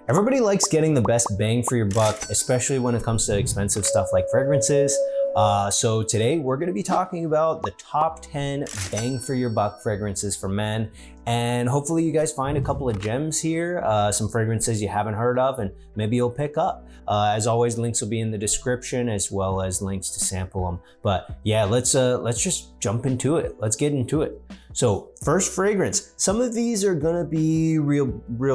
Everybody likes getting the best bang for your buck, especially when it comes to expensive stuff like fragrances. So today we're going to be talking about the top 10 bang for your buck fragrances for men. And hopefully you guys find a couple of gems here, some fragrances you haven't heard of, and maybe you'll pick up. As always, links will be in the description as well as links to sample them. But yeah, let's just jump into it. Let's get into it. So first fragrance, some of these are gonna be real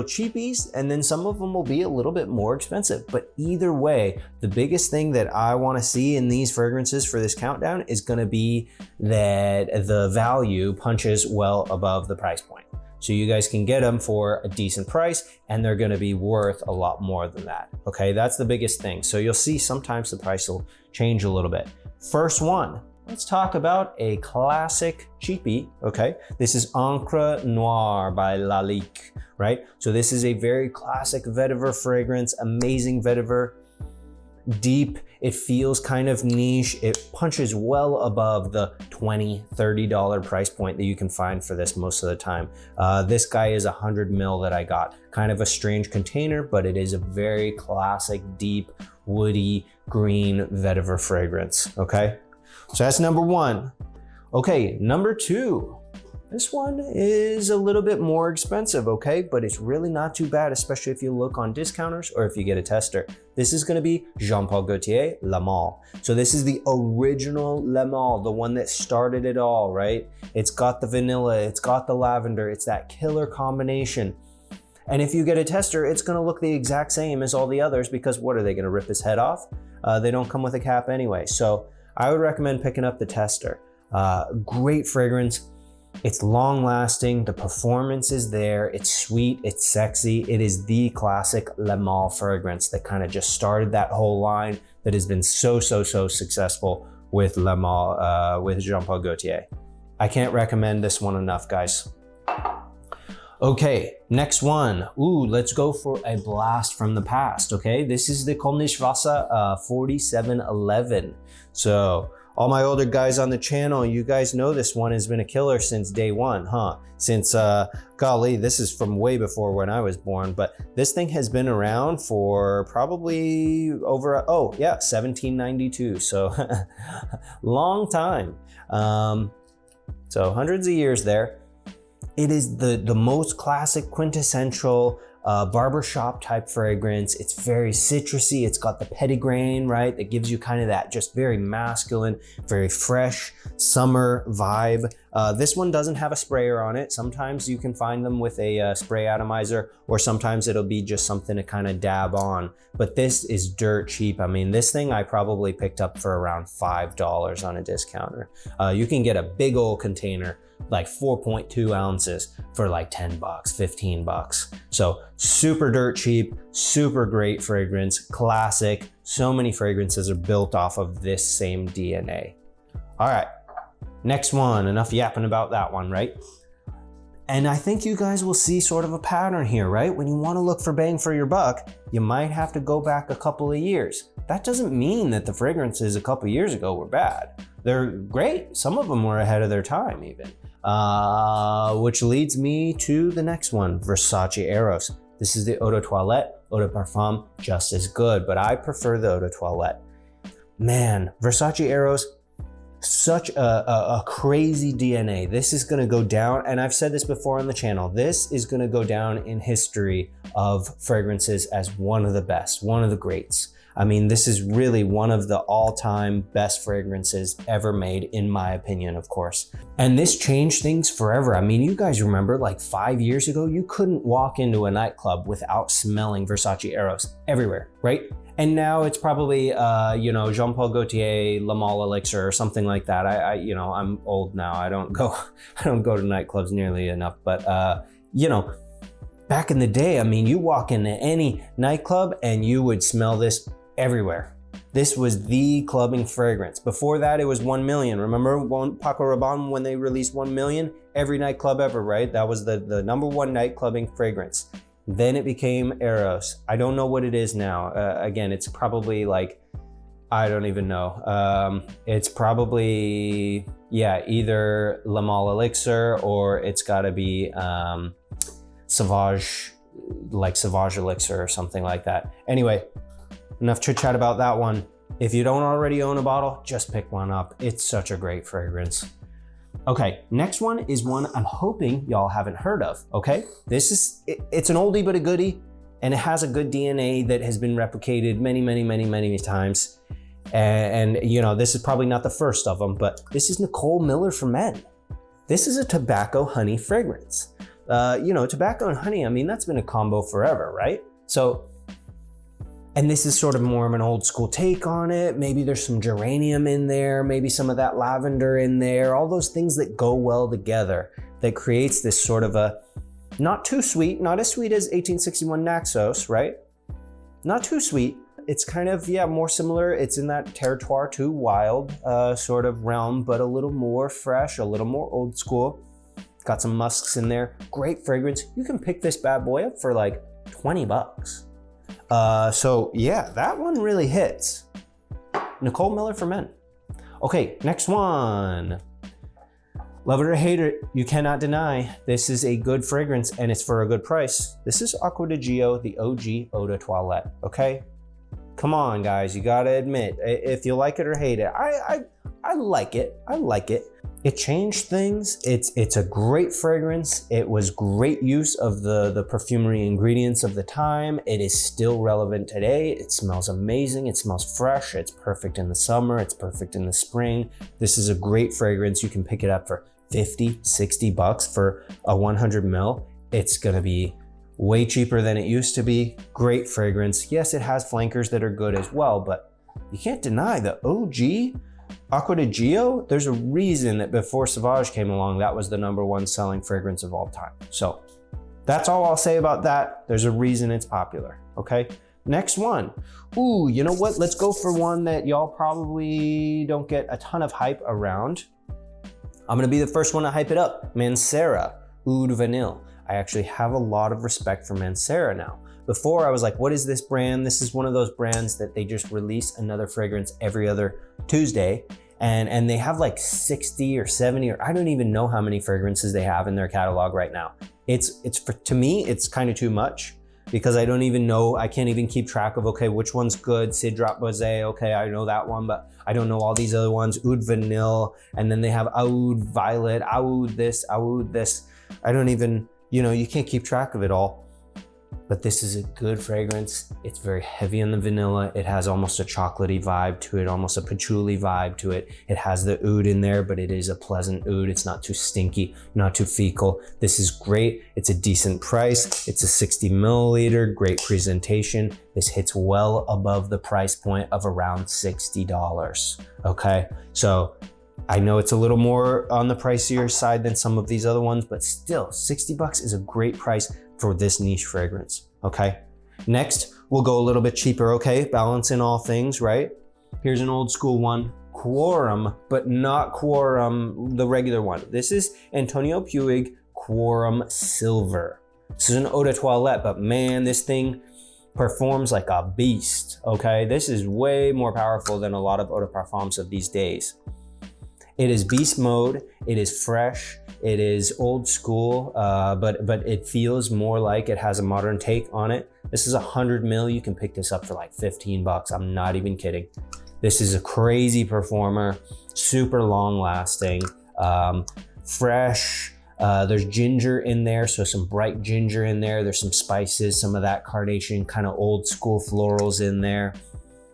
cheapies, and then some of them will be a little bit more expensive. But either way, the biggest thing that I wanna see in these fragrances for this countdown is gonna be that the value punches well above the price point. So you guys can get them for a decent price, and they're gonna be worth a lot more than that, okay? That's the biggest thing. So you'll see sometimes the price will change a little bit. First one, let's talk about a classic cheapie, okay? This is Ankra Noir by Lalique, right? So this is a very classic vetiver fragrance, amazing vetiver, deep. It feels kind of niche. It punches well above the $20, $30 price point that you can find for this most of the time. This guy is 100 ml that I got. Kind of a strange container, but it is a very classic, deep, woody, green vetiver fragrance, okay? So that's number one. Okay, number two. This one is a little bit more expensive, okay? But it's really not too bad, especially if you look on discounters or if you get a tester. This is gonna be Jean Paul Gaultier Le Male. So this is the original Le Male, the one that started it all, right? It's got the vanilla, it's got the lavender, it's that killer combination. And if you get a tester, it's gonna look the exact same as all the others, because what are they gonna rip his head off? They don't come with a cap anyway. So I would recommend picking up the tester. Great fragrance. It's long lasting, the performance is there, it's sweet, it's sexy. It is the classic Le Male fragrance that kind of just started that whole line that has been so successful with Le Male, with Jean Paul Gaultier. I can't recommend this one enough, guys. Okay, next one. Ooh, let's go for a blast from the past, okay? This is the Keshava 4711. So, all my older guys on the channel, you guys know this one has been a killer since day one, huh? Since, golly, this is from way before when I was born, but this thing has been around for probably over, 1792. So long time. So hundreds of years there. It is the most classic, quintessential barbershop type fragrance. It's very citrusy. It's got the petitgrain, right? That gives you kind of that just very masculine, very fresh summer vibe. This one doesn't have a sprayer on it. Sometimes you can find them with a spray atomizer, or sometimes it'll be just something to kind of dab on. But this is dirt cheap. I mean, this thing I probably picked up for around $5 on a discounter. You can get a big old container, like 4.2 ounces for like 10 bucks, 15 bucks. So super dirt cheap, super great fragrance, classic. So many fragrances are built off of this same DNA. All right, next one, enough yapping about that one, right? And I think you guys will see sort of a pattern here, right? When you want to look for bang for your buck, you might have to go back a couple of years. That doesn't mean that the fragrances a couple of years ago were bad. They're great. Some of them were ahead of their time even. Which leads me to the next one, Versace Aeros. This is the Eau de Toilette, Eau de Parfum, just as good, but I prefer the Eau de Toilette. Man, Versace Aeros, such a crazy DNA. This is gonna go down, and I've said this before on the channel, this is gonna go down in history of fragrances as one of the best, one of the greats. I mean, this is really one of the all-time best fragrances ever made, in my opinion, of course. And this changed things forever. I mean, you guys remember like 5 years ago, you couldn't walk into a nightclub without smelling Versace Aeros everywhere, right? And now it's probably, Jean Paul Gaultier Le Male Elixir or something like that. I'm old now. I don't go to nightclubs nearly enough, but back in the day, I mean, you walk into any nightclub and you would smell this everywhere. This was the clubbing fragrance. Before that, it was 1 million. Remember Paco Rabanne when they released 1 million? Every nightclub ever, right? That was the number one night clubbing fragrance. Then it became Eros. I don't know what it is now. Again, it's probably like, I don't even know. It's probably, either Le Male Elixir, or it's gotta be Sauvage like Sauvage Elixir or something like that. Anyway, enough chit chat about that one. If you don't already own a bottle, just pick one up. It's such a great fragrance. Okay, next one is one I'm hoping y'all haven't heard of, okay? It's an oldie but a goodie, and it has a good DNA that has been replicated many times. And you know, this is probably not the first of them, but this is Nicole Miller for men. This is a tobacco honey fragrance. You know, tobacco and honey, I mean, that's been a combo forever, right? So, and this is sort of more of an old school take on it. Maybe there's some geranium in there, maybe some of that lavender in there, all those things that go well together that creates this sort of a, not too sweet, not as sweet as 1861 Naxos, right? Not too sweet. It's kind of, yeah, more similar. It's in that terroir to wild sort of realm, but a little more fresh, a little more old school. Got some musks in there. Great fragrance. You can pick this bad boy up for like 20 bucks. So yeah, that one really hits. Nicole Miller for men. Okay, next one. Love it or hate it, you cannot deny this is a good fragrance and it's for a good price. This is Acqua di Gio, the OG Eau de Toilette, okay? Come on, guys, you gotta admit, if you like it or hate it, I like it, I like it. It changed things. It's a great fragrance. It was great use of the perfumery ingredients of the time. It is still relevant today. It smells amazing. It smells fresh. It's perfect in the summer. It's perfect in the spring. This is a great fragrance. You can pick it up for 50, 60 bucks for a 100 ml. It's gonna be way cheaper than it used to be. Great fragrance. Yes, it has flankers that are good as well, but you can't deny the OG Acqua di Gio. There's a reason that before Sauvage came along, that was the #1 selling fragrance of all time. So that's all I'll say about that. There's a reason it's popular, okay? Next one. Ooh, you know what? Let's go for one that y'all probably don't get a ton of hype around. I'm gonna be the first one to hype it up. Mansera Oud Vanil. I actually have a lot of respect for Mansera now. Before I was like, what is this brand? This is one of those brands that they just release another fragrance every other Tuesday. And they have like 60 or 70, or I don't even know how many fragrances they have in their catalog right now. To me, it's kind of too much because I don't even know, I can't even keep track of, okay, which one's good? Citrat Bosé, okay, I know that one, but I don't know all these other ones. Oud Vanil, and then they have Oud Violet, Oud this, Oud this. I don't even, you know, you can't keep track of it all. But this is a good fragrance. It's very heavy on the vanilla. It has almost a chocolatey vibe to it, almost a patchouli vibe to it. It has the oud in there, but it is a pleasant oud. It's not too stinky, not too fecal. This is great. It's a decent price. It's a 60 milliliter, great presentation. This hits well above the price point of around $60, okay? So I know it's a little more on the pricier side than some of these other ones, but still 60 bucks is a great price for this niche fragrance, okay? Next, we'll go a little bit cheaper, okay? Balance in all things, right? Here's an old school one, Quorum, but not Quorum, the regular one. This is Antonio Puig Quorum Silver. This is an eau de toilette, but man, this thing performs like a beast, okay? This is way more powerful than a lot of eau de parfums of these days. It is beast mode, it is fresh, it is old school, but it feels more like it has a modern take on it. This is 100 ml, you can pick this up for like 15 bucks, I'm not even kidding. This is a crazy performer, super long lasting, fresh. There's ginger in there, so some bright ginger in there. There's some spices, some of that carnation, kind of old school florals in there.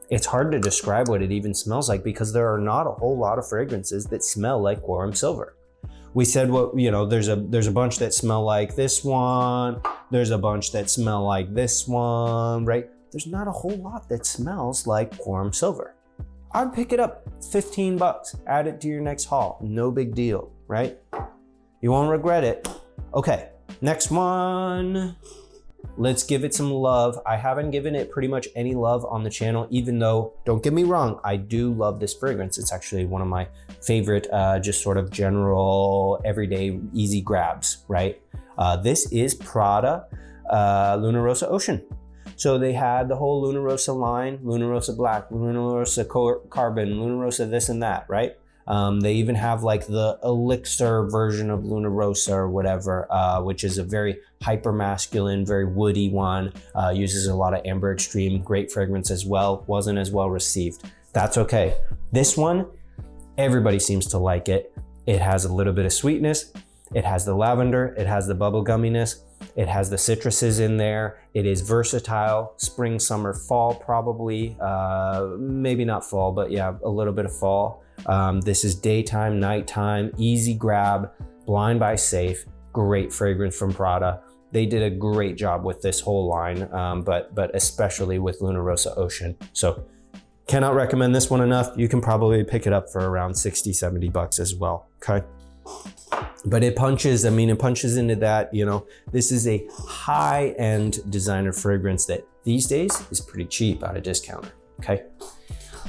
It's hard to describe what it even smells like because there are not a whole lot of fragrances that smell like Quorum Silver. We said, what, you know, there's a bunch that smell like this one. There's a bunch that smell like this one, right? There's not a whole lot that smells like Quorum Silver. I'd pick it up, 15 bucks, add it to your next haul. No big deal, right? You won't regret it. Okay, next one. Let's give it some love. I haven't given it pretty much any love on the channel, even though, don't get me wrong, I do love this fragrance. It's actually one of my favorite, just sort of general, everyday, easy grabs, right? This is Prada Lunarosa Ocean. So they had the whole Lunarosa line, Lunarosa Black, Lunarosa Carbon, Lunarosa this and that, right? They even have like the elixir version of Lunarosa or whatever, which is a very hyper masculine, very woody one, uses a lot of amber extreme, great fragrance as well, wasn't as well received. That's okay. This one, everybody seems to like it. It has a little bit of sweetness. It has the lavender, it has the bubble gumminess, it has the citruses in there. It is versatile, spring, summer, fall probably, maybe not fall, but yeah, a little bit of fall. This is daytime, nighttime, easy grab, blind buy safe, great fragrance from Prada. They did a great job with this whole line, but especially with Lunarosa Ocean. So cannot recommend this one enough. You can probably pick it up for around 60, 70 bucks as well, okay? But it punches, I mean, it punches into that, you know, this is a high-end designer fragrance that these days is pretty cheap at a discounter, okay?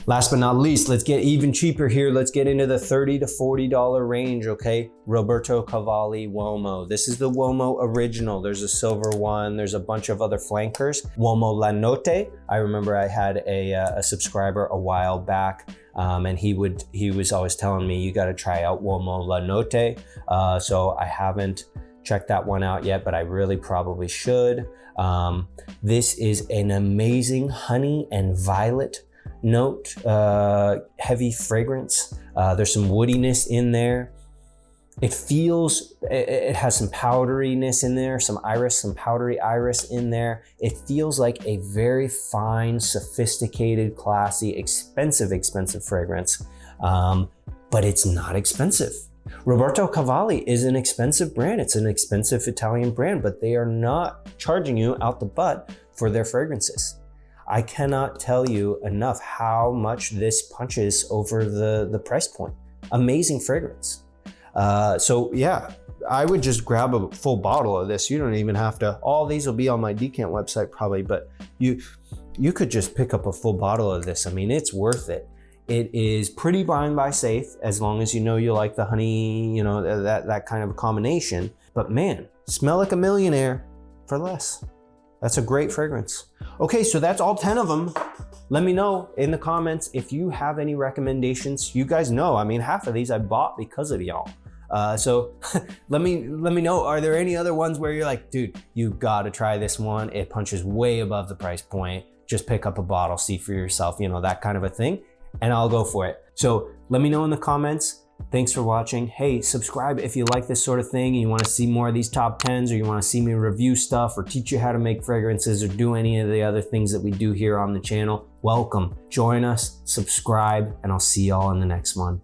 Last but not least, let's get even cheaper here. Let's get into the $30 to $40 range, okay? Roberto Cavalli Womo. This is the Womo original. There's a silver one. There's a bunch of other flankers. Womo La Notte. I remember I had a subscriber a while back, and he was always telling me, you got to try out Womo La Notte. So I haven't checked that one out yet, but I really probably should. This is an amazing honey and violet note, heavy fragrance. There's some woodiness in there. It has some powderiness in there, some powdery iris in there. It feels like a very fine, sophisticated, classy, expensive fragrance, but it's not expensive. Roberto Cavalli is an expensive brand. It's an expensive Italian brand, but they are not charging you out the butt for their fragrances. I cannot tell you enough how much this punches over the price point. Amazing fragrance. So yeah, I would just grab a full bottle of this. You don't even have to, all these will be on my Decant website probably, but you could just pick up a full bottle of this. I mean, it's worth it. It is pretty blind buy safe, as long as you know you like the honey, you know, that kind of a combination. But man, smell like a millionaire for less. That's a great fragrance. Okay, so that's all 10 of them. Let me know in the comments if you have any recommendations. You guys know, I mean, half of these I bought because of y'all. So let me know, are there any other ones where you're like, dude, you gotta try this one. It punches way above the price point. Just pick up a bottle, see for yourself, you know, that kind of a thing, and I'll go for it. So let me know in the comments. Thanks for watching. Hey, subscribe if you like this sort of thing and you want to see more of these top 10s, or you want to see me review stuff or teach you how to make fragrances or do any of the other things that we do here on the channel. Welcome. Join us, subscribe, and I'll see y'all in the next one.